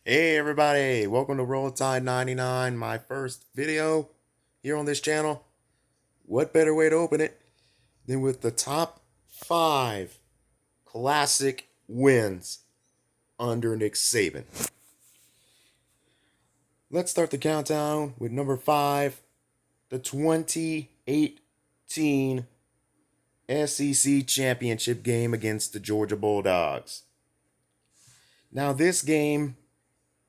Hey everybody, welcome to Roll Tide 99, my first video here on this channel. What better way to open it than with the top 5 classic wins under Nick Saban. Let's start the countdown with number 5, the 2018 SEC Championship game against the Georgia Bulldogs. Now this game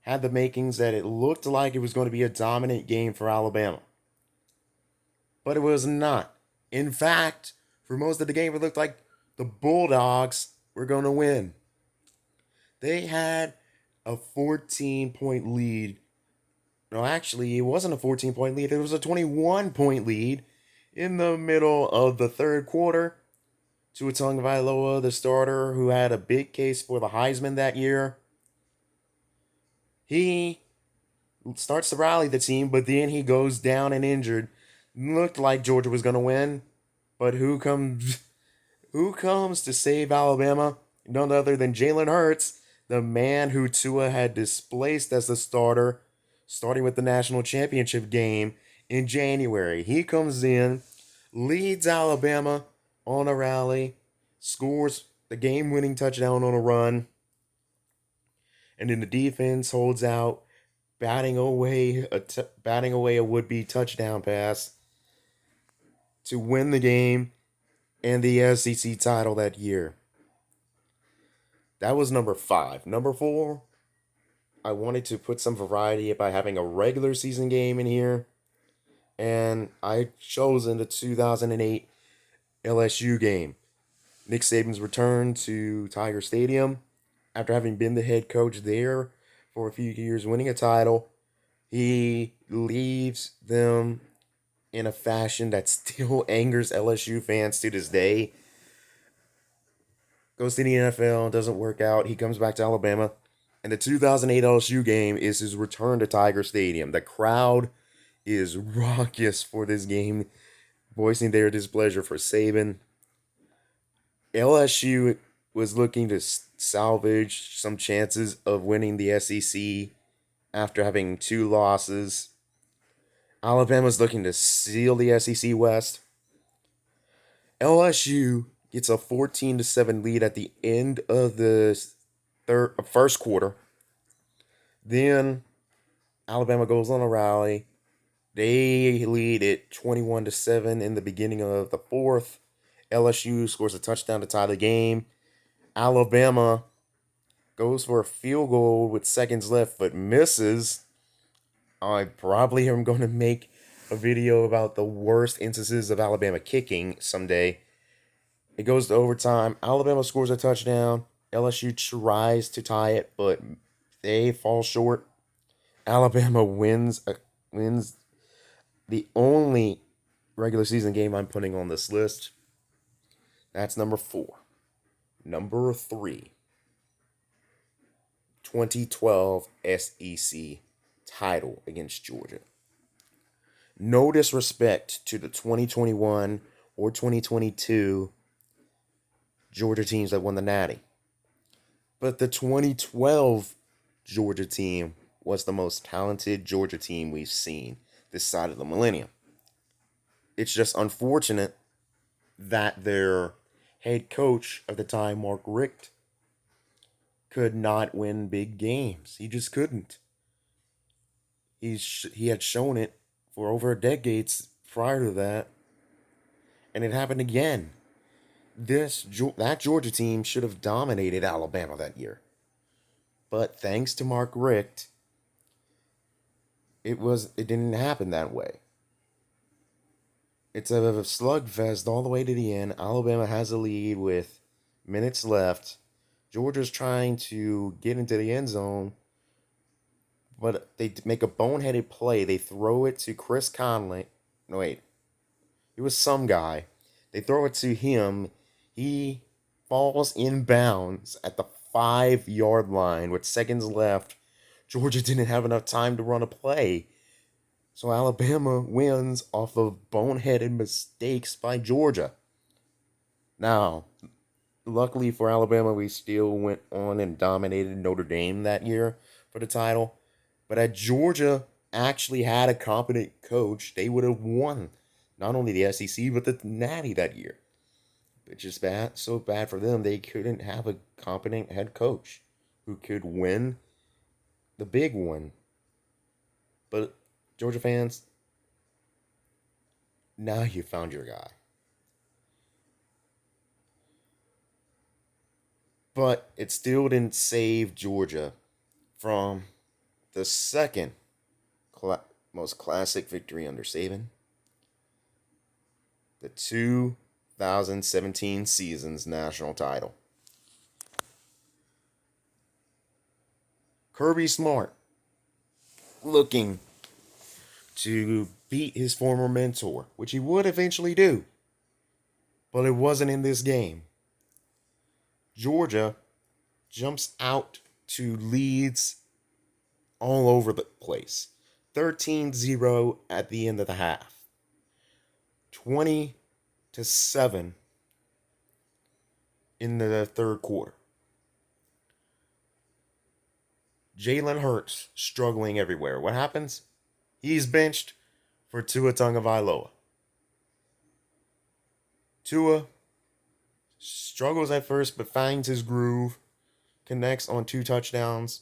had the makings that it looked like it was going to be a dominant game for Alabama. But it was not. In fact, for most of the game, it looked like the Bulldogs were going to win. They had a 14-point lead. No, actually, it wasn't a 14-point lead. It was a 21-point lead in the middle of the third quarter. Tua Tagovailoa, the starter, who had a big case for the Heisman that year, he starts to rally the team, but then he goes down and injured. Looked like Georgia was going to win, but who comes to save Alabama? None other than Jalen Hurts, the man who Tua had displaced as the starter, starting with the national championship game in January. He comes in, leads Alabama on a rally, scores the game-winning touchdown on a run, and then the defense holds out, batting away a would-be touchdown pass to win the game and the SEC title that year. That was number 5. Number 4, I wanted to put some variety by having a regular season game in here, and I chosen the 2008 LSU game. Nick Saban's return to Tiger Stadium after having been the head coach there for a few years, winning a title. He leaves them in a fashion that still angers LSU fans to this day. Goes to the NFL, doesn't work out. He comes back to Alabama. And the 2008 LSU game is his return to Tiger Stadium. The crowd is raucous for this game, voicing their displeasure for Saban. LSU was looking to salvage some chances of winning the SEC after having 2 losses. Alabama's looking to seal the SEC West. LSU gets a 14-7 lead at the end of the first quarter. Then Alabama goes on a rally. They lead it 21-7 in the beginning of the fourth. LSU scores a touchdown to tie the game. Alabama goes for a field goal with seconds left but misses. I probably am going to make a video about the worst instances of Alabama kicking someday. It goes to overtime. Alabama scores a touchdown. LSU tries to tie it, but they fall short. Alabama wins the only regular season game I'm putting on this list. That's number 4. Number 3, 2012 SEC title against Georgia. No disrespect to the 2021 or 2022 Georgia teams that won the Natty, but the 2012 Georgia team was the most talented Georgia team we've seen this side of the millennium. It's just unfortunate that their head coach of the time, Mark Richt, could not win big games. He just couldn't. He had shown it for over a decade prior to that, and it happened again. That Georgia team should have dominated Alabama that year, but thanks to Mark Richt, it didn't happen that way. It's a slugfest all the way to the end. Alabama has a lead with minutes left. Georgia's trying to get into the end zone, but they make a boneheaded play. They throw it to Chris Conley. No, wait. It was some guy. They throw it to him. He falls in bounds at the 5-yard line with seconds left. Georgia didn't have enough time to run a play. So Alabama wins off of boneheaded mistakes by Georgia. Now, luckily for Alabama, we still went on and dominated Notre Dame that year. for the title. But had Georgia actually had a competent coach, they would have won not only the SEC but the Natty that year. It's just bad, so bad for them. They couldn't have a competent head coach who could win the big one. But Georgia fans, now you found your guy. But it still didn't save Georgia from the second most classic victory under Saban, the 2017 season's national title. Kirby Smart looking to beat his former mentor, which he would eventually do, but it wasn't in this game. Georgia jumps out to leads all over the place. 13-0 at the end of the half. 20-7 in the third quarter. Jalen Hurts struggling everywhere. What happens? He's benched for Tua Tagovailoa. Tua struggles at first but finds his groove, connects on 2 touchdowns.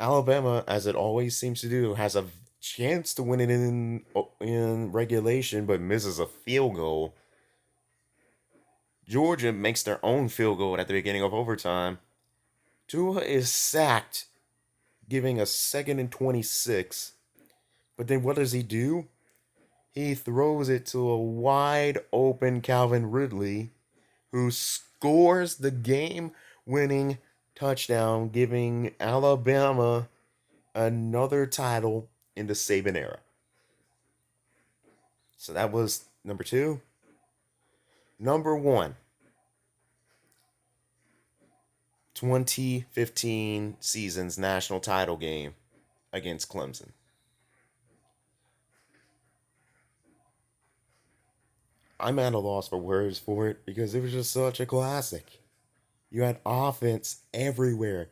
Alabama, as it always seems to do, has a chance to win it in regulation but misses a field goal. Georgia makes their own field goal at the beginning of overtime. Tua is sacked, giving a 2nd and 26. But then what does he do? He throws it to a wide open Calvin Ridley, who scores the game-winning touchdown, giving Alabama another title in the Saban era. So that was number 2. Number 1, 2015 season's national title game against Clemson. I'm at a loss for words for it because it was just such a classic. You had offense everywhere.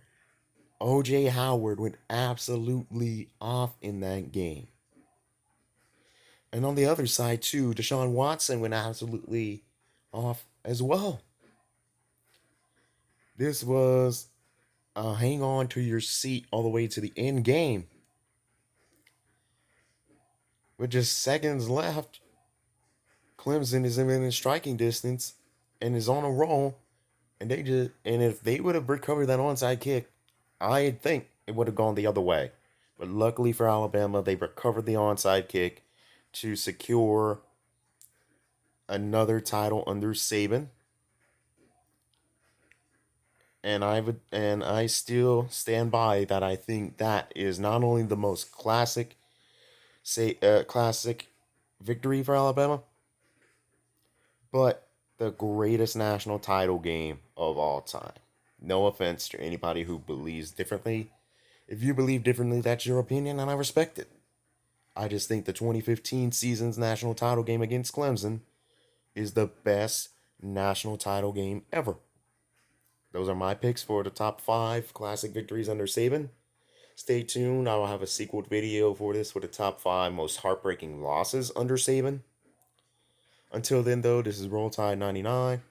OJ Howard went absolutely off in that game. And on the other side, too, Deshaun Watson went absolutely off as well. This was hang on to your seat all the way to the end game. With just seconds left, Clemson is in striking distance and is on a roll. And if they would have recovered that onside kick, I think it would have gone the other way. But luckily for Alabama, they recovered the onside kick to secure another title under Saban. And I still stand by that. I think that is not only the most classic victory for Alabama, but the greatest national title game of all time. No offense to anybody who believes differently. If you believe differently, that's your opinion, and I respect it. I just think the 2015 season's national title game against Clemson is the best national title game ever. Those are my picks for the top 5 classic victories under Saban. Stay tuned. I will have a sequel video for this for the top 5 most heartbreaking losses under Saban. Until then, though, this is Roll Tide 99.